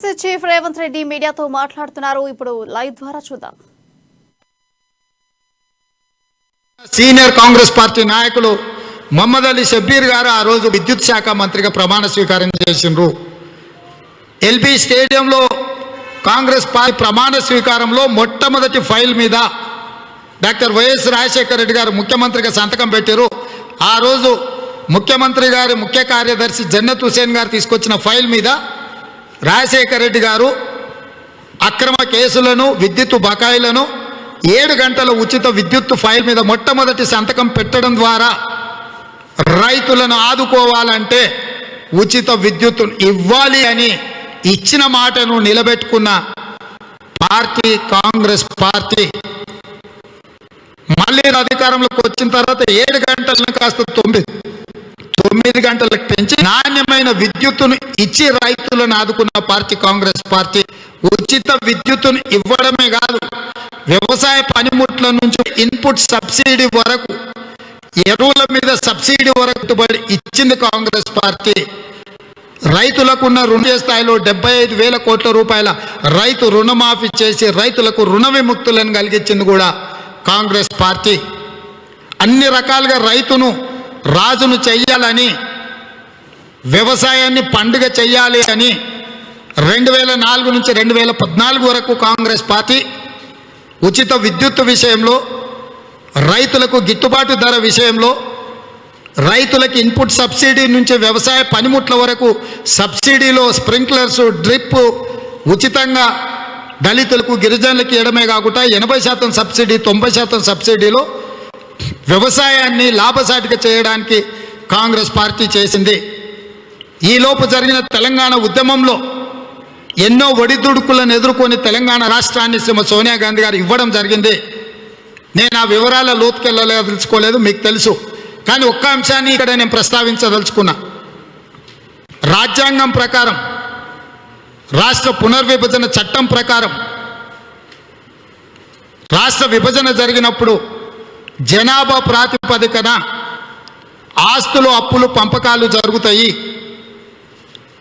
Chief Revanth Reddy మీడియాతో మాట్లాడుతున్నారు. ఇప్పుడు లైవ్ ద్వారా చూద్దాం. సీనియర్ కాంగ్రెస్ పార్టీ నాయకులు మొహమ్మద్ అలీ షబ్బీర్ గారు ఆ రోజు విద్యుత్ శాఖ మంత్రిగా ప్రమాణ స్వీకారం చేసిండ్రు. ఎల్బీ స్టేడియంలో కాంగ్రెస్ పార్టీ ప్రమాణ స్వీకారంలో మొట్టమొదటి ఫైల్ మీద డాక్టర్ వైఎస్ రాజశేఖర రెడ్డి గారు ముఖ్యమంత్రిగా సంతకం పెట్టారు. ఆ రోజు ముఖ్యమంత్రి గారి ముఖ్య కార్యదర్శి జన్నత్ హుసేన్ గారు తీసుకొచ్చిన ఫైల్ మీద రాజశేఖర రెడ్డి గారు అక్రమ కేసులను విద్యుత్ బకాయిలను 7 గంటల ఉచిత విద్యుత్ ఫైల్ మీద మొట్టమొదటి సంతకం పెట్టడం ద్వారా రైతులను ఆదుకోవాలంటే ఉచిత విద్యుత్ ఇవ్వాలి అని ఇచ్చిన మాటను నిలబెట్టుకున్న పార్టీ కాంగ్రెస్ పార్టీ. మళ్ళీ అధికారంలోకి వచ్చిన తర్వాత 7 గంటలను కాస్త 9 గంటలకు పెంచి నాణ్యమైన విద్యుత్తును ఇచ్చి రైతులను ఆదుకున్న పార్టీ కాంగ్రెస్ పార్టీ. ఉచిత విద్యుత్తును ఇవ్వడమే కాదు, వ్యవసాయ పనిముట్ల నుంచి ఇన్పుట్ సబ్సిడీ వరకు, ఎరువుల మీద సబ్సిడీ వరకు పెట్టుబడి ఇచ్చింది కాంగ్రెస్ పార్టీ. రైతులకున్న రుణ స్థాయిలో 75,000 కోట్ల రూపాయల రైతు రుణమాఫీ చేసి రైతులకు రుణ విముక్తులను కలిగించింది కూడా కాంగ్రెస్ పార్టీ. అన్ని రకాలుగా రైతును రాజును చెయ్యాలని, వ్యవసాయాన్ని పండుగ చెయ్యాలి అని 2004 నుంచి 2014 వరకు కాంగ్రెస్ పార్టీ ఉచిత విద్యుత్ విషయంలో, రైతులకు గిట్టుబాటు ధర విషయంలో, రైతులకు ఇన్పుట్ సబ్సిడీ నుంచి వ్యవసాయ పనిముట్ల వరకు సబ్సిడీలో స్ప్రింక్లర్స్, డ్రిప్ ఉచితంగా దళితులకు గిరిజనులకు ఇవ్వడమే కాకుండా 80% సబ్సిడీ, 90% సబ్సిడీలో వ్యవసాయాన్ని లాభసాటిగా చేయడానికి కాంగ్రెస్ పార్టీ చేసింది. ఈలోపు జరిగిన తెలంగాణ ఉద్యమంలో ఎన్నో ఒడిదుడుకులను ఎదుర్కొని తెలంగాణ రాష్ట్రాన్ని శ్రీమతి సోనియా గాంధీ గారు ఇవ్వడం జరిగింది. నేను ఆ వివరాల లోతుకెళ్ళదలుచుకోలేదు, మీకు తెలుసు. కానీ ఒక్క అంశాన్ని ఇక్కడ నేను ప్రస్తావించదలుచుకున్నా. రాజ్యాంగం ప్రకారం, రాష్ట్ర పునర్విభజన చట్టం ప్రకారం రాష్ట్ర విభజన జరిగినప్పుడు జనాభా ప్రాతిపదికన ఆస్తులు, అప్పులు, పంపకాలు జరుగుతాయి.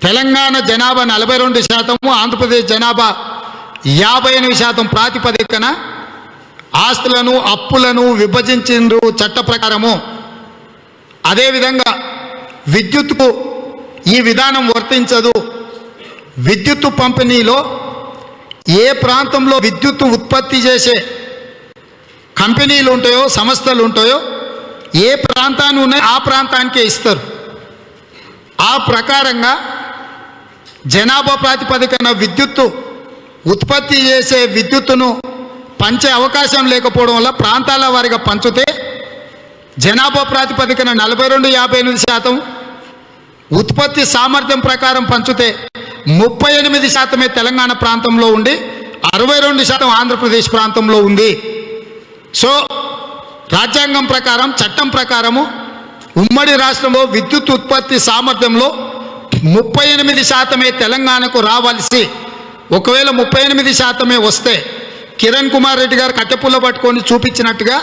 తెలంగాణ జనాభా 42%, ఆంధ్రప్రదేశ్ జనాభా 58% ప్రాతిపదికన ఆస్తులను, అప్పులను విభజించిండ్రు చట్ట ప్రకారము. అదేవిధంగా విద్యుత్కు ఈ విధానం వర్తించదు. విద్యుత్తు పంపిణీలో ఏ ప్రాంతంలో విద్యుత్తు ఉత్పత్తి చేసే కంపెనీలు ఉంటాయో, సంస్థలు ఉంటాయో, ఏ ప్రాంతాన్ని ఉన్నాయో ఆ ప్రాంతానికే ఇస్తారు. ఆ ప్రకారంగా జనాభా ప్రాతిపదికన విద్యుత్తు ఉత్పత్తి చేసే విద్యుత్తును పంచే అవకాశం లేకపోవడం వల్ల ప్రాంతాల వారిగా పంచితే జనాభా ప్రాతిపదికన 42-58%, ఉత్పత్తి సామర్థ్యం ప్రకారం పంచితే 38% తెలంగాణ ప్రాంతంలో ఉండి 62% ఆంధ్రప్రదేశ్ ప్రాంతంలో ఉంది. సో రాజ్యాంగం ప్రకారం, చట్టం ప్రకారము ఉమ్మడి రాష్ట్రంలో విద్యుత్ ఉత్పత్తి సామర్థ్యంలో 38% తెలంగాణకు రావాల్సి, ఒకవేళ 38% వస్తే కిరణ్ కుమార్ రెడ్డి గారు కట్టెపుల్ల పట్టుకొని చూపించినట్టుగా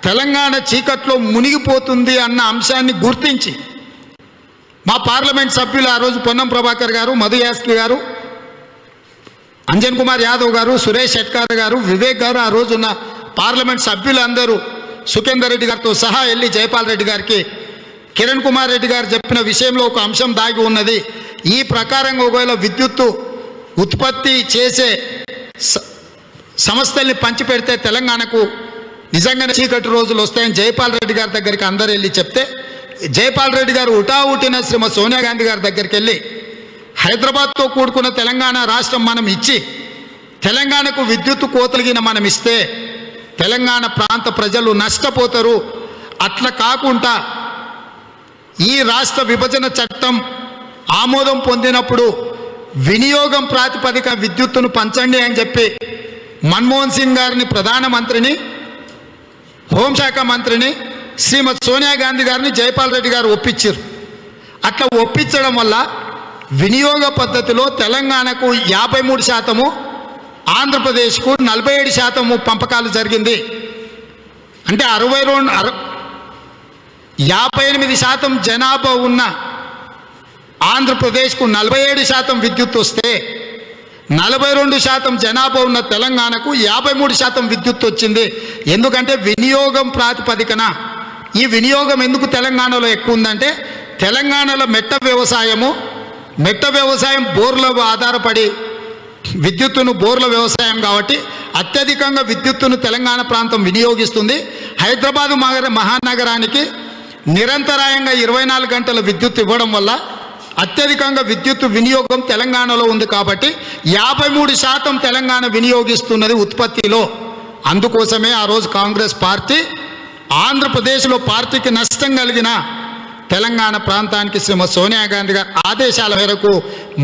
తెలంగాణ చీకట్లో మునిగిపోతుంది అన్న అంశాన్ని గుర్తించి మా పార్లమెంట్ సభ్యులు ఆ రోజు పొన్నం ప్రభాకర్ గారు, మధు యాస్కి గారు, అంజన్ కుమార్ యాదవ్ గారు, సురేష్ షెట్కార్ గారు, వివేక్ గారు, ఆ రోజున్న పార్లమెంట్ సభ్యులందరూ సుఖేందర్ రెడ్డి గారితో సహా వెళ్ళి జైపాల్ రెడ్డి గారికి కిరణ్ కుమార్ రెడ్డి గారు చెప్పిన విషయంలో ఒక అంశం దాగి ఉన్నది. ఈ ప్రకారంగా ఒకవేళ విద్యుత్తు ఉత్పత్తి చేసే సంస్థల్ని పంచిపెడితే తెలంగాణకు నిజంగానే చీకటి రోజులు వస్తాయని జైపాల్ రెడ్డి గారి దగ్గరికి అందరూ వెళ్ళి చెప్తే, జైపాల్ రెడ్డి గారు ఉటావుటిన శ్రీమతి సోనియా గాంధీ గారి దగ్గరికి వెళ్ళి హైదరాబాద్తో కూడుకున్న తెలంగాణ రాష్ట్రం మనం ఇచ్చి తెలంగాణకు విద్యుత్తు కోతలిగిన మనం ఇస్తే తెలంగాణ ప్రాంత ప్రజలు నష్టపోతారు. అట్లా కాకుండా ఈ రాష్ట్ర విభజన చట్టం ఆమోదం పొందినప్పుడు వినియోగం ప్రాతిపదిక విద్యుత్తును పంచండి అని చెప్పి మన్మోహన్ సింగ్ గారిని, ప్రధానమంత్రిని, హోంశాఖ మంత్రిని, శ్రీమతి సోనియా గాంధీ గారిని జైపాల్ రెడ్డి గారు ఒప్పించారు. అట్లా ఒప్పించడం వల్ల వినియోగ పద్ధతిలో తెలంగాణకు 53%, ఆంధ్రప్రదేశ్కు 47% పంపకాలు జరిగింది. అంటే 58% జనాభా ఉన్న ఆంధ్రప్రదేశ్కు 47% విద్యుత్ వస్తే 42% జనాభా ఉన్న తెలంగాణకు 53% విద్యుత్ వచ్చింది. ఎందుకంటే వినియోగం ప్రాతిపదికన. ఈ వినియోగం ఎందుకు తెలంగాణలో ఎక్కువ ఉందంటే తెలంగాణలో మెట్ట వ్యవసాయం బోర్ల ఆధారపడి విద్యుత్తును బోర్ల వ్యవసాయం కాబట్టి అత్యధికంగా విద్యుత్తును తెలంగాణ ప్రాంతం వినియోగిస్తుంది. హైదరాబాదు మహానగరానికి నిరంతరాయంగా 24 గంటల విద్యుత్ ఇవ్వడం వల్ల అత్యధికంగా విద్యుత్ వినియోగం తెలంగాణలో ఉంది. కాబట్టి 53% తెలంగాణ వినియోగిస్తున్నది ఉత్పత్తిలో. అందుకోసమే ఆ రోజు కాంగ్రెస్ పార్టీ ఆంధ్రప్రదేశ్లో పార్టీకి నష్టం కలిగిన తెలంగాణ ప్రాంతానికి శ్రీమతి సోనియా గాంధీ గారి ఆదేశాల మేరకు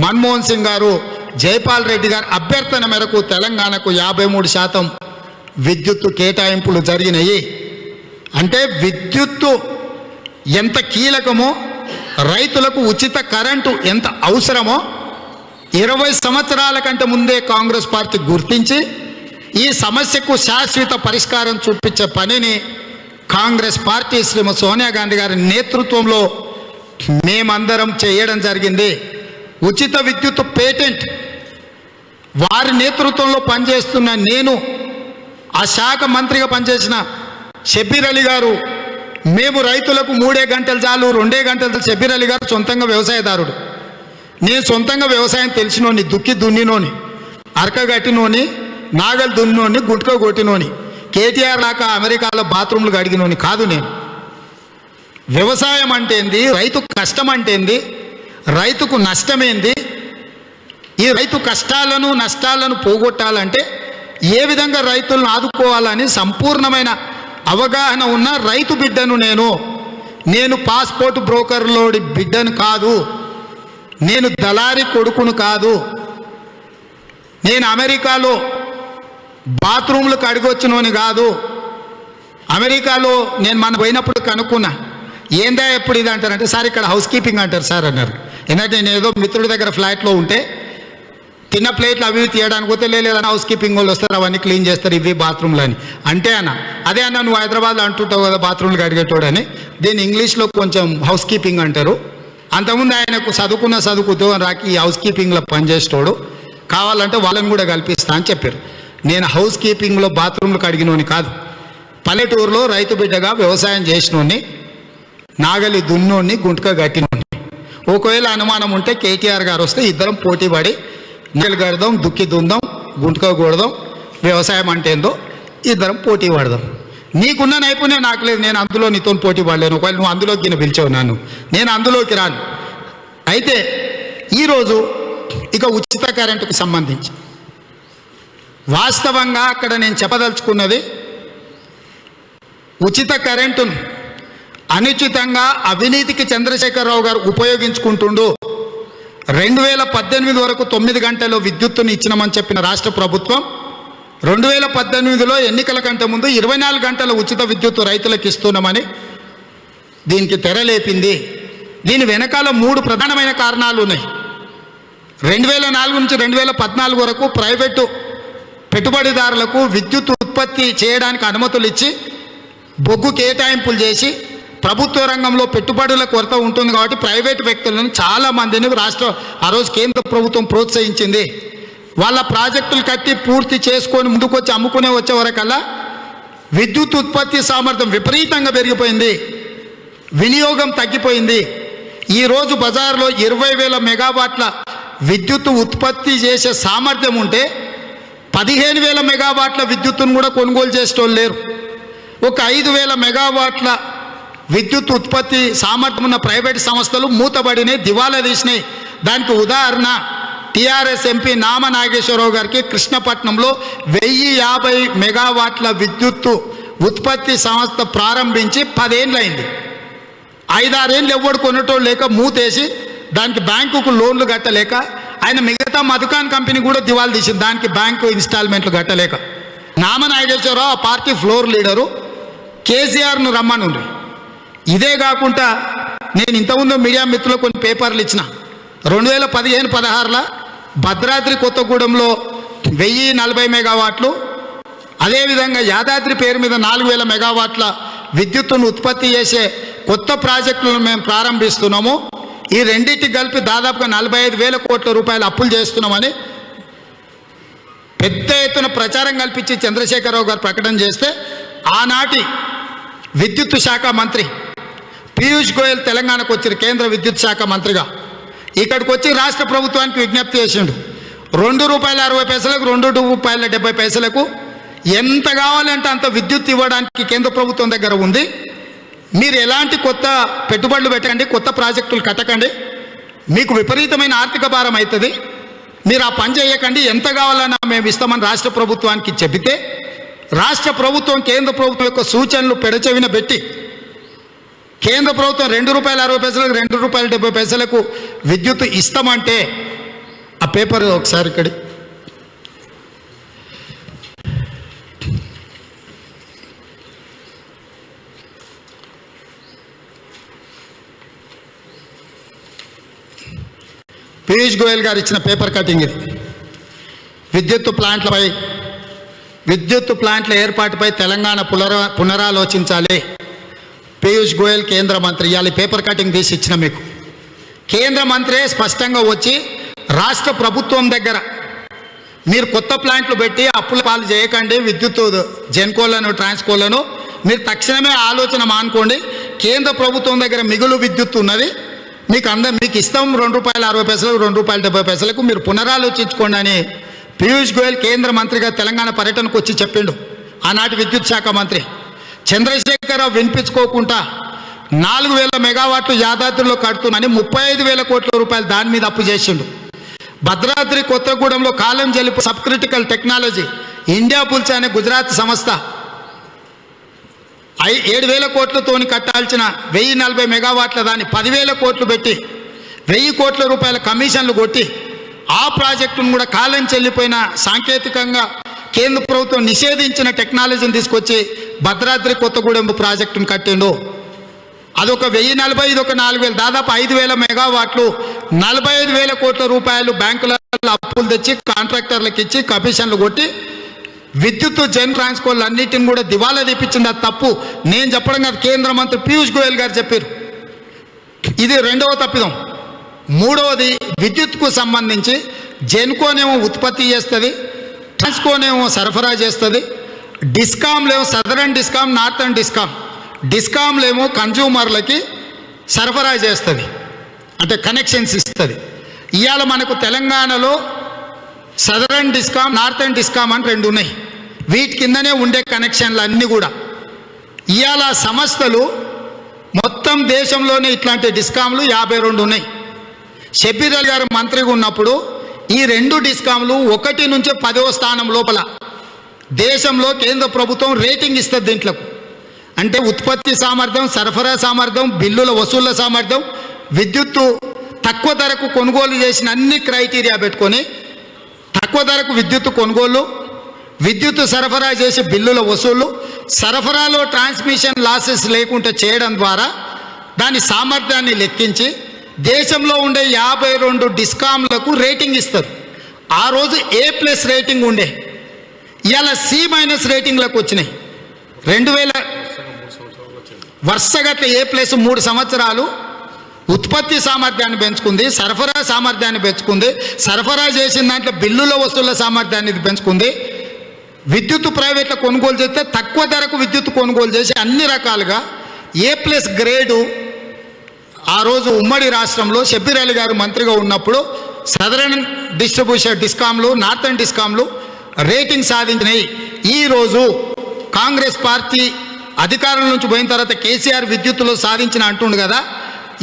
మన్మోహన్ సింగ్ గారు, జైపాల్ రెడ్డి గారి అభ్యర్థన మేరకు తెలంగాణకు 53% విద్యుత్తు కేటాయింపులు జరిగినాయి. అంటే విద్యుత్తు ఎంత కీలకమో, రైతులకు ఉచిత కరెంటు ఎంత అవసరమో 20 సంవత్సరాల కంటే ముందే కాంగ్రెస్ పార్టీ గుర్తించి ఈ సమస్యకు శాశ్వత పరిష్కారం చూపించే పనిని కాంగ్రెస్ పార్టీ శ్రీమతి సోనియా గాంధీ గారి నేతృత్వంలో మేమందరం చేయడం జరిగింది. ఉచిత విద్యుత్ పేటెంట్ వారి నేతృత్వంలో పనిచేస్తున్న నేను, ఆ శాఖ మంత్రిగా పనిచేసిన షబ్బీర్ అలీ గారు, మేము రైతులకు 3 గంటలు చాలు, 2 గంటలు. షబ్బీర్ అలీ గారు సొంతంగా వ్యవసాయదారుడు, నేను సొంతంగా వ్యవసాయం తెలిసినోని, దుక్కి దున్నినోని, అరకగట్టినోని, నాగలు దున్నినోని, గుట్క కొట్టినోని, కేటీఆర్ లాగా అమెరికాలో బాత్రూమ్లు కడిగినోని కాదు నేను. వ్యవసాయం అంటే ఏంది, రైతు కష్టం అంటే ఏంది, రైతుకు నష్టమేంది, ఈ రైతు కష్టాలను నష్టాలను పోగొట్టాలంటే ఏ విధంగా రైతులను ఆదుకోవాలని సంపూర్ణమైన అవగాహన ఉన్న రైతు బిడ్డను నేను పాస్పోర్ట్ బ్రోకర్లోడి బిడ్డను కాదు, నేను దళారి కొడుకును కాదు, నేను అమెరికాలో బాత్రూమ్లు కడిగొచ్చినోని కాదు. అమెరికాలో నేను మన పోయినప్పుడు కనుక్కున్నా, ఏందా ఎప్పుడు ఇది అంటారంటే, సార్ ఇక్కడ హౌస్ కీపింగ్ అంటారు సార్ అన్నారు. ఎందుకంటే నేను ఏదో మిత్రుడి దగ్గర ఫ్లాట్లో ఉంటే తిన్న ప్లేట్లు అవి తీయడానికి పోతే లేదని హౌస్ కీపింగ్ వాళ్ళు వస్తారు, అవన్నీ క్లీన్ చేస్తారు, ఇవి బాత్రూమ్లు అని అంటే అన్న. అదే అన్న నువ్వు హైదరాబాద్లో అంటుంటావు కదా బాత్రూమ్లు కడిగేటోడని, దీన్ని ఇంగ్లీష్లో కొంచెం హౌస్ కీపింగ్ అంటారు. అంతకుముందు ఆయనకు చదువు ఉద్యోగం రాకి ఈ హౌస్ కీపింగ్లో పనిచేసేటోడు, కావాలంటే వాళ్ళని కూడా కల్పిస్తా అని చెప్పారు. నేను హౌస్ కీపింగ్లో బాత్రూమ్లు కడిగినోని కాదు, పల్లెటూరులో రైతు బిడ్డగా వ్యవసాయం చేసినోని, నాగలి దున్నోని, గుంటక గట్టినోని. ఒకవేళ అనుమానం ఉంటే కేటీఆర్ గారు వస్తే ఇద్దరం పోటీ పడి నీళ్ళు కడదాం, దుక్కి దుందాం, గుంటక కొడదాం, వ్యవసాయం అంటే ఏందో ఇద్దరం పోటీ పడదాం. నీకున్న నైపుణ్యం నాకు లేదు, నేను అందులో నీతో పోటీ పడలేను. ఒకవేళ నువ్వు అందులోకి పిలిచావు నన్ను, నేను అందులోకి రాను. అయితే ఈరోజు ఇక ఉచిత కరెంటుకు సంబంధించి వాస్తవంగా అక్కడ నేను చెప్పదలుచుకున్నది, ఉచిత కరెంటును అనుచితంగా అవినీతికి చంద్రశేఖరరావు గారు ఉపయోగించుకుంటుండు. 2018 వరకు 9 గంటల్లో విద్యుత్తుని ఇచ్చినామని చెప్పిన రాష్ట్ర ప్రభుత్వం 2018లో ఎన్నికల కంటే ముందు 24 గంటల ఉచిత విద్యుత్తు రైతులకు ఇస్తున్నామని దీనికి తెరలేపింది. దీని వెనకాల 3 ప్రధానమైన కారణాలు ఉన్నాయి. 2004 నుంచి 2014 వరకు ప్రైవేటు పెట్టుబడిదారులకు విద్యుత్ ఉత్పత్తి చేయడానికి అనుమతులు ఇచ్చి బొగ్గు కేటాయింపులు చేసి ప్రభుత్వ రంగంలో పెట్టుబడుల కొరత ఉంటుంది కాబట్టి ప్రైవేటు వ్యక్తులను చాలామందిని ఆ రోజు కేంద్ర ప్రభుత్వం ప్రోత్సహించింది. వాళ్ళ ప్రాజెక్టులు కట్టి పూర్తి చేసుకొని ముందుకొచ్చి అమ్ముకునే వచ్చే వరకల్లా విద్యుత్ ఉత్పత్తి సామర్థ్యం విపరీతంగా పెరిగిపోయింది, వినియోగం తగ్గిపోయింది. ఈరోజు బజార్లో 20,000 మెగావాట్ల విద్యుత్ ఉత్పత్తి చేసే సామర్థ్యం ఉంటే 15,000 మెగావాట్ల విద్యుత్తును కూడా కొనుగోలు చేసేటోళ్ళు లేరు. ఒక 5,000 మెగావాట్ల విద్యుత్ ఉత్పత్తి సామర్థ్యం ఉన్న ప్రైవేట్ సంస్థలు మూతబడినాయి, దివాలా తీసినాయి. దానికి ఉదాహరణ టీఆర్ఎస్ ఎంపీ నామ నాగేశ్వరరావు గారికి కృష్ణపట్నంలో 1050 మెగావాట్ల విద్యుత్తు ఉత్పత్తి సంస్థ ప్రారంభించి 10 ఏళ్ళైంది. 5-6 ఏళ్ళు ఎవడు కొనటోళ్ళు లేక మూతేసి దానికి బ్యాంకుకు లోన్లు కట్టలేక ఆయన మిగతా మధుకాన్ కంపెనీ కూడా దివాలా తీసింది, దానికి బ్యాంకు ఇన్స్టాల్మెంట్లు కట్టలేక. నామ నాగేశ్వరరావు ఆ పార్టీ ఫ్లోర్ లీడరు, కేసీఆర్ను రమ్మనుండ్రి. ఇదే కాకుండా నేను ఇంతకుముందు మీడియా మిత్రులకు కొన్ని పేపర్లు ఇచ్చిన. 2015-16లో భద్రాద్రి కొత్తగూడెంలో 1040 మెగావాట్లు, అదేవిధంగా యాదాద్రి పేరు మీద 4,000 మెగావాట్ల విద్యుత్తును ఉత్పత్తి చేసే కొత్త ప్రాజెక్టులను మేము ప్రారంభిస్తున్నాము. ఈ రెండింటికి కలిపి దాదాపుగా 45,000 కోట్ల రూపాయలు అప్పులు చేస్తున్నామని పెద్ద ఎత్తున ప్రచారం కల్పించి చంద్రశేఖరరావు గారు ప్రకటన చేస్తే ఆనాటి విద్యుత్ శాఖ మంత్రి పీయూష్ గోయల్ తెలంగాణకు వచ్చారు, కేంద్ర విద్యుత్ శాఖ మంత్రిగా. ఇక్కడికి వచ్చి రాష్ట్ర ప్రభుత్వానికి విజ్ఞప్తి చేసిండు, ₹2.60 ₹2.70 ఎంత కావాలంటే అంత విద్యుత్ ఇవ్వడానికి కేంద్ర ప్రభుత్వం దగ్గర ఉంది. మీరు ఎలాంటి కొత్త పెట్టుబడులు పెట్టకండి, కొత్త ప్రాజెక్టులు కట్టకండి, మీకు విపరీతమైన ఆర్థిక భారం అవుతుంది, మీరు ఆ పని చేయకండి, ఎంత కావాలన్నా మేము ఇస్తామని రాష్ట్ర ప్రభుత్వానికి చెబితే రాష్ట్ర ప్రభుత్వం కేంద్ర ప్రభుత్వం యొక్క సూచనలు పెడచెవిన పెట్టి కేంద్ర ప్రభుత్వం ₹2.60 ₹2.70 విద్యుత్ ఇస్తామంటే ఆ పేపర్ ఒకసారి ఇక్కడ పీయూష్ గోయల్ గారు ఇచ్చిన పేపర్ కటింగ్ ఇది. విద్యుత్ ప్లాంట్ల ఏర్పాటుపై తెలంగాణ పునరాలోచించాలి. పీయూష్ గోయల్ కేంద్ర మంత్రి ఇవాళ పేపర్ కటింగ్ తీసి ఇచ్చిన మీకు. కేంద్ర మంత్రి స్పష్టంగా వచ్చి రాష్ట్ర ప్రభుత్వం దగ్గర మీరు కొత్త ప్లాంట్లు పెట్టి అప్పుల పాలు చేయకండి, విద్యుత్ జెన్కోలను ట్రాన్స్కోలను మీరు తక్షణమే ఆలోచన మానుకోండి, కేంద్ర ప్రభుత్వం దగ్గర మిగులు విద్యుత్ ఉన్నది, మీకు ఇస్తాం ₹2.60 ₹2.70 మీరు పునరాలోచించుకోండి అని పీయూష్ గోయల్ కేంద్ర మంత్రిగా తెలంగాణ పర్యటనకు వచ్చి చెప్పిండు ఆనాటి విద్యుత్ శాఖ మంత్రి. చంద్రశేఖరరావు వినిపించుకోకుండా 4,000 మెగావాట్లు యాదాద్రిలో కడుతున్నాని ₹35,000 కోట్ల దాని మీద అప్పు చేసిండు. భద్రాద్రి కొత్తగూడెంలో కాలం జలుపు subcritical technology Indiabulls అనే గుజరాత్ సంస్థ 7,000 కోట్లతోని కట్టాల్సిన 1,040 మెగావాట్ల దాన్ని 10,000 కోట్లు పెట్టి ₹1,000 కోట్ల కమిషన్లు కొట్టి ఆ ప్రాజెక్టును కూడా కాలం చెల్లిపోయిన సాంకేతికంగా కేంద్ర ప్రభుత్వం నిషేధించిన టెక్నాలజీని తీసుకొచ్చి భద్రాద్రి కొత్తగూడెం ప్రాజెక్టును కట్టిండు. అదొక 1,040 ఇదొక 4,000 దాదాపు 5,000 మెగావాట్లు 45,000 కోట్ల బ్యాంకులలో అప్పులు తెచ్చి కాంట్రాక్టర్లకు ఇచ్చి కమిషన్లు కొట్టి విద్యుత్ జెన్ ట్రాన్స్కోల్ అన్నిటిని కూడా దివాలా తీపించింది. అది తప్పు నేను చెప్పడం కాదు, కేంద్ర మంత్రి పీయూష్ గోయల్ గారు చెప్పారు. ఇది రెండవ తప్పిదం. మూడవది విద్యుత్కు సంబంధించి జెన్కోనేమో ఉత్పత్తి చేస్తుంది, ట్రాన్స్కోనేమో సరఫరా చేస్తుంది, డిస్కామ్లేమో సదరన్ డిస్కామ్ నార్థన్ డిస్కామ్లేమో కన్జ్యూమర్లకి సరఫరా చేస్తుంది, అంటే కనెక్షన్స్ ఇస్తుంది. ఇవాళ మనకు తెలంగాణలో సదరన్ డిస్కామ్ నార్థన్ డిస్కామ్ అని 2 ఉన్నాయి. వీటి కిందనే ఉండే కనెక్షన్లు అన్నీ కూడా ఇవాళ సంస్థలు మొత్తం దేశంలోనే ఇట్లాంటి డిస్కామ్లు 52 ఉన్నాయి. షబ్బీర్ అలీ గారు మంత్రిగా ఉన్నప్పుడు ఈ 2 డిస్కామ్లు 1 నుంచి 10వ స్థానం లోపల దేశంలో కేంద్ర ప్రభుత్వం రేటింగ్ ఇస్తుంది. దీంట్లో అంటే ఉత్పత్తి సామర్థ్యం, సరఫరా సామర్థ్యం, బిల్లుల వసూళ్ల సామర్థ్యం, విద్యుత్తు తక్కువ ధరకు కొనుగోలు చేసిన అన్ని క్రైటీరియా పెట్టుకొని తక్కువ ధరకు విద్యుత్తు కొనుగోలు, విద్యుత్తు సరఫరా చేసి బిల్లుల వసూళ్లు, సరఫరాలో ట్రాన్స్మిషన్ లాసెస్ లేకుండా చేయడం ద్వారా దాని సామర్థ్యాన్ని లెక్కించి దేశంలో ఉండే 52 డిస్కామ్లకు రేటింగ్ ఇస్తారు. ఆ రోజు A+ రేటింగ్ ఉండే, ఇవాళ C- రేటింగ్లకు వచ్చినాయి. 2000 వరుసగట్ల A+ 3 సంవత్సరాలు ఉత్పత్తి సామర్థ్యాన్ని పెంచుకుంది, సరఫరా సామర్థ్యాన్ని పెంచుకుంది, సరఫరా చేసిన దాంట్లో బిల్లుల వసూళ్ల సామర్థ్యాన్ని పెంచుకుంది. విద్యుత్ ప్రైవేట్లో కొనుగోలు చేస్తే తక్కువ ధరకు విద్యుత్ కొనుగోలు చేసి అన్ని రకాలుగా A+ గ్రేడు ఆ రోజు ఉమ్మడి రాష్ట్రంలో షబ్బీర్ అలీ గారు మంత్రిగా ఉన్నప్పుడు సదరన్ డిస్ట్రిబ్యూషన్ డిస్కామ్లు, నార్థన్ డిస్కామ్లు రేటింగ్ సాధించినాయి. ఈరోజు కాంగ్రెస్ పార్టీ అధికారం నుంచి పోయిన తర్వాత కేసీఆర్ విద్యుత్తులో సాధించిన అంటుండు కదా.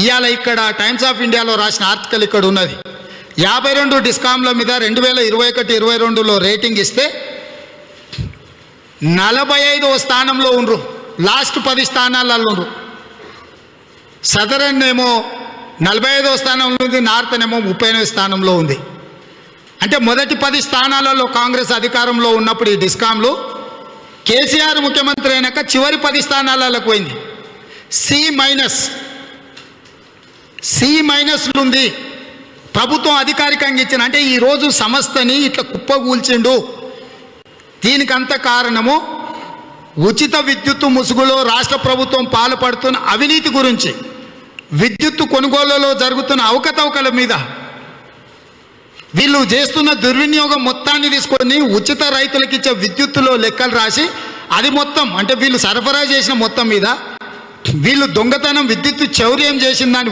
ఇవాళ ఇక్కడ టైమ్స్ ఆఫ్ ఇండియాలో రాసిన ఆర్టికల్ ఇక్కడ ఉన్నది. 52 డిస్కామ్ల మీద 2021-22లో రేటింగ్ ఇస్తే 45వ స్థానంలో ఉండ్రు, లాస్ట్ 10 స్థానాలలో ఉండ్రు. సదరన్ ఏమో 45వ స్థానంలో ఉంది, నార్థన్ ఏమో 38వ స్థానంలో ఉంది. అంటే మొదటి 10 స్థానాలలో కాంగ్రెస్ అధికారంలో ఉన్నప్పుడు ఈ డిస్కామ్లు, కేసీఆర్ ముఖ్యమంత్రి అయినాక చివరి 10 స్థానాలకు పోయింది. C- ఉంది ప్రభుత్వం అధికారికంగా ఇచ్చిన. అంటే ఈరోజు సంస్థని ఇట్లా కుప్పగూల్చిండు. దీనికంత కారణము ఉచిత విద్యుత్తు ముసుగులో రాష్ట్ర ప్రభుత్వం పాల్పడుతున్న అవినీతి గురించి, విద్యుత్తు కొనుగోలులో జరుగుతున్న అవకతవకల మీద వీళ్ళు చేస్తున్న దుర్వినియోగం మొత్తాన్ని తీసుకొని ఉచిత రైతులకు ఇచ్చే విద్యుత్తులో లెక్కలు రాసి అది మొత్తం అంటే వీళ్ళు సరఫరా చేసిన మొత్తం మీద వీళ్ళు దొంగతనం విద్యుత్ చౌర్యం చేసిన దాని